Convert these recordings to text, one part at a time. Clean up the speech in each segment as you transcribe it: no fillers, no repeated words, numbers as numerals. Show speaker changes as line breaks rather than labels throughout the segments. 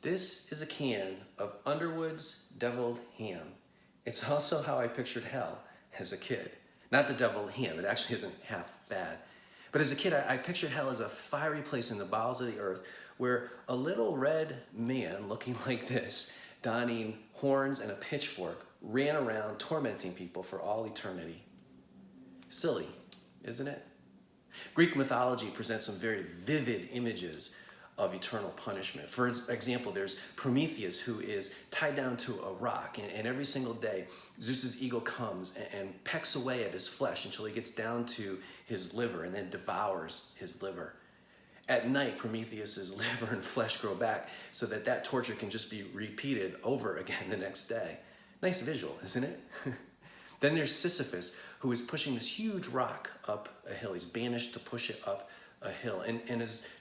This is a can of Underwood's deviled ham. It's also how I pictured hell as a kid. Not the deviled ham, it actually isn't half bad. But as a kid, I pictured hell as a fiery place in the bowels of the earth where a little red man looking like this, donning horns and a pitchfork, ran around tormenting people for all eternity. Silly, isn't it? Greek mythology presents some very vivid images of eternal punishment. For example, there's Prometheus, who is tied down to a rock, and every single day, Zeus's eagle comes and pecks away at his flesh until he gets down to his liver and then devours his liver. At night, Prometheus's liver and flesh grow back so that that torture can just be repeated over again the next day. Nice visual, isn't it? Then there's Sisyphus, who is pushing this huge rock up a hill. He's banished to push it up a hill. And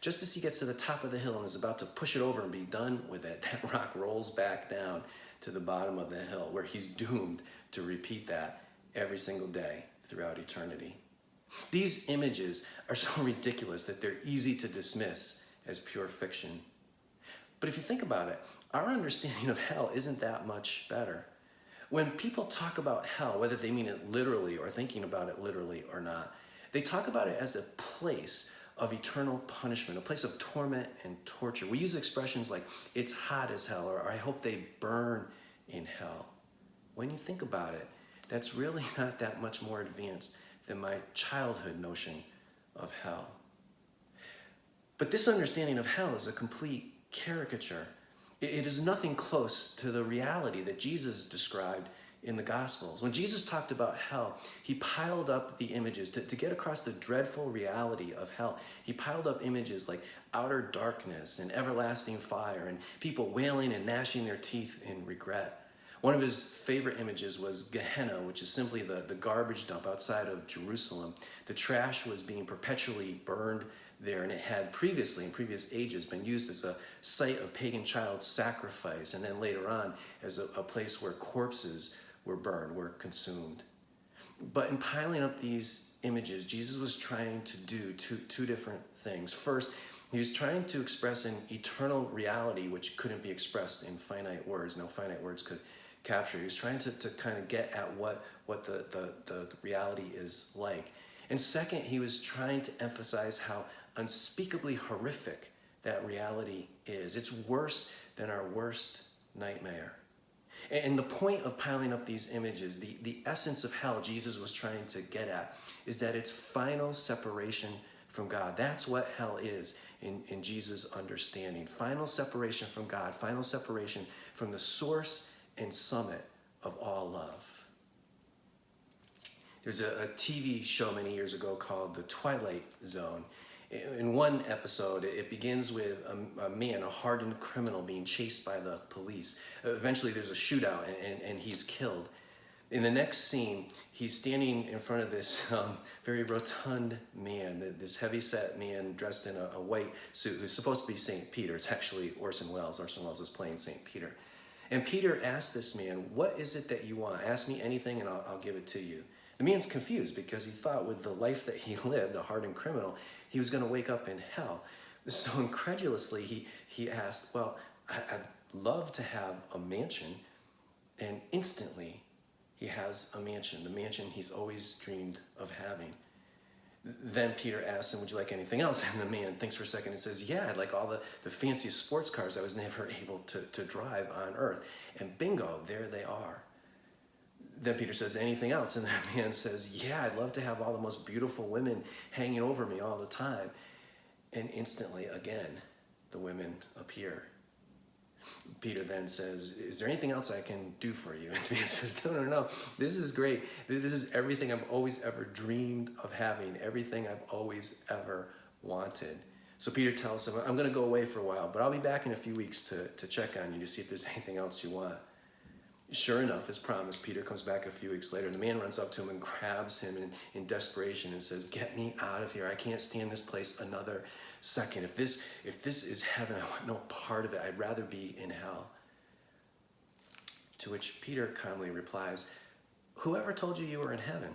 just as he gets to the top of the hill and is about to push it over and be done with it, that rock rolls back down to the bottom of the hill, where he's doomed to repeat that every single day throughout eternity. These images are so ridiculous that they're easy to dismiss as pure fiction. But if you think about it, our understanding of hell isn't that much better. When people talk about hell, whether they mean it literally or thinking about it literally or not, they talk about it as a place of eternal punishment, a place of torment and torture. We use expressions like, it's hot as hell, or I hope they burn in hell. When you think about it, that's really not that much more advanced than my childhood notion of hell. But this understanding of hell is a complete caricature. It is nothing close to the reality that Jesus described in the Gospels. When Jesus talked about hell, he piled up the images to get across the dreadful reality of hell. He piled up images like outer darkness and everlasting fire and people wailing and gnashing their teeth in regret. One of his favorite images was Gehenna, which is simply the garbage dump outside of Jerusalem. The trash was being perpetually burned there, and it had previously, in previous ages, been used as a site of pagan child sacrifice, and then later on as a place where corpses were burned, were consumed. But in piling up these images, Jesus was trying to do two different things. First, he was trying to express an eternal reality which couldn't be expressed in finite words. No finite words could capture. He was trying to kind of get at what the reality is like. And second, he was trying to emphasize how unspeakably horrific that reality is. It's worse than our worst nightmare. And the point of piling up these images, the essence of hell Jesus was trying to get at, is that it's final separation from God. That's what hell is in Jesus' understanding. Final separation from God, final separation from the source and summit of all love. There's a TV show many years ago called The Twilight Zone. In one episode, it begins with a man, a hardened criminal, being chased by the police. Eventually, there's a shootout, and he's killed. In the next scene, he's standing in front of this very rotund man, this heavy-set man dressed in a white suit, who's supposed to be St. Peter. It's actually Orson Welles. Orson Welles is playing St. Peter. And Peter asks this man, "What is it that you want? Ask me anything, and I'll give it to you." The man's confused because he thought with the life that he lived, a hardened criminal, he was going to wake up in hell. So incredulously, he asked, "Well, I'd love to have a mansion." And instantly, he has a mansion, the mansion he's always dreamed of having. Then Peter asks him, "Would you like anything else?" And the man thinks for a second and says, "Yeah, I'd like all the fanciest sports cars I was never able to drive on earth." And bingo, there they are. Then Peter says, "Anything else?" And the man says, "Yeah, I'd love to have all the most beautiful women hanging over me all the time." And instantly, again, the women appear. Peter then says, "Is there anything else I can do for you?" And the man says, No. This is great. This is everything I've always ever dreamed of having, everything I've always ever wanted. So Peter tells him, "I'm going to go away for a while, but I'll be back in a few weeks to check on you to see if there's anything else you want." Sure enough, as promised, Peter comes back a few weeks later, and the man runs up to him and grabs him in desperation and says, "Get me out of here. I can't stand this place another second. If this is heaven, I want no part of it. I'd rather be in hell." To which Peter calmly replies, "Whoever told you were in heaven?"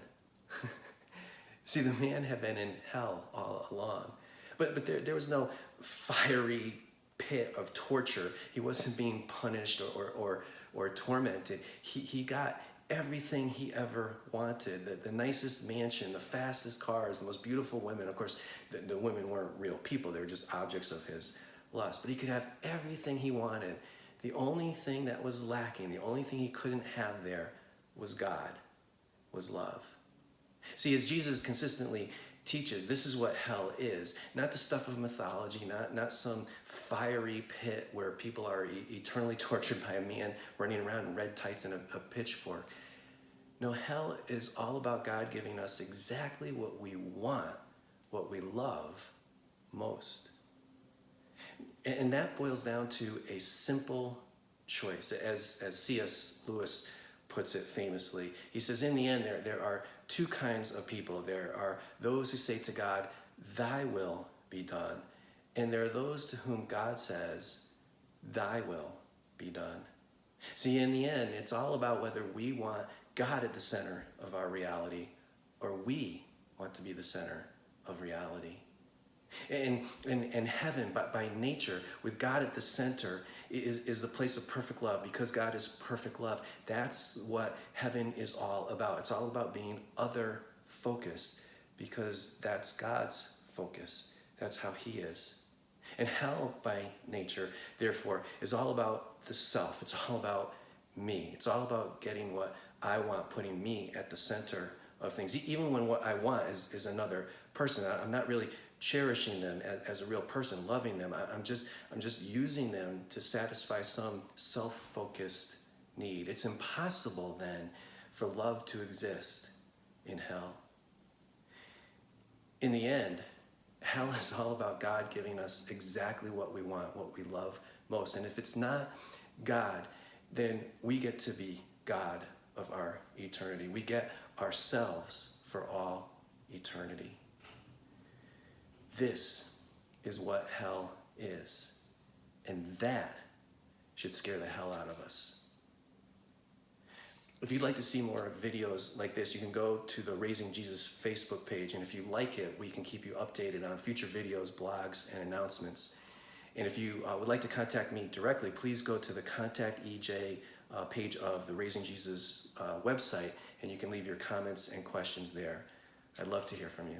See, the man had been in hell all along. But there was no fiery pit of torture. He wasn't being punished or tormented. He got everything he ever wanted, the nicest mansion, the fastest cars, the most beautiful women. Of course, the women weren't real people. They were just objects of his lust. But he could have everything he wanted. The only thing that was lacking, the only thing he couldn't have there was God, was love. See, as Jesus consistently teaches, this is what hell is. Not the stuff of mythology, not some fiery pit where people are eternally tortured by a man running around in red tights and a pitchfork. No, hell is all about God giving us exactly what we want, what we love most. And that boils down to a simple choice. As C.S. Lewis puts it famously, he says, in the end, there are two kinds of people. There are those who say to God, thy will be done. And there are those to whom God says, thy will be done. See, in the end, it's all about whether we want God at the center of our reality or we want to be the center of reality. And heaven, by nature, with God at the center, is the place of perfect love. Because God is perfect love, that's what heaven is all about. It's all about being other-focused, because that's God's focus. That's how he is. And hell, by nature, therefore, is all about the self. It's all about me. It's all about getting what I want, putting me at the center of things. Even when what I want is another person. I'm not really cherishing them as a real person, loving them. I'm just using them to satisfy some self-focused need. It's impossible then for love to exist in hell. In the end, hell is all about God giving us exactly what we want, what we love most. And if it's not God, then we get to be God of our eternity. We get ourselves for all eternity. This is what hell is. And that should scare the hell out of us. If you'd like to see more videos like this, you can go to the Raising Jesus Facebook page. And if you like it, we can keep you updated on future videos, blogs, and announcements. And if you would like to contact me directly, please go to the Contact EJ page of the Raising Jesus website, and you can leave your comments and questions there. I'd love to hear from you.